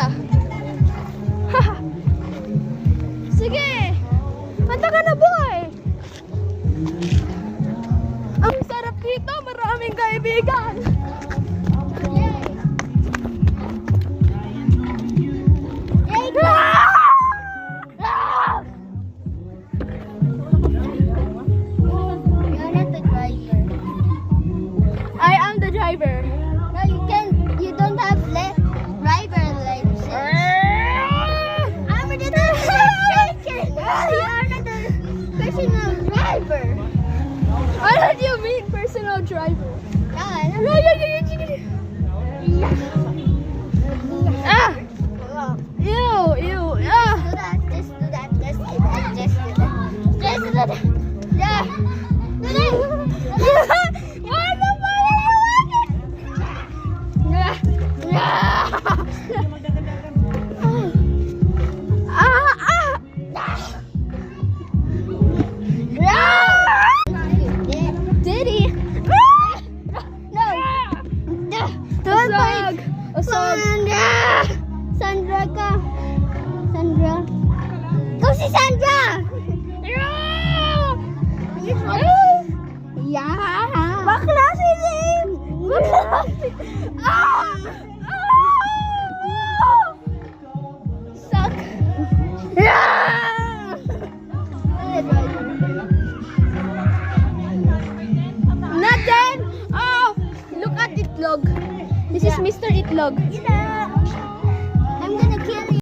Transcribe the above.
isa. Sige! Kanta ka na, boy! Ang sarap dito, maraming kaibigan! I am the driver. No, you don't have driver license. I'm the shaker. You are not the personal driver. What do you mean, personal driver? Ah! Ew, ew, ah! Just do that. Just do that. Just do that. Just do that. Yeah. Do that. Why the fuck are you walking? Diddy! No. Asog! Asog! Sandra ka. Sandra. Ikaw si Sandra! Yeah! Bakla si Lim! Bakla si... Ah! Suck! Nothing! Oh! Look at Itlog. This is Mr. Itlog.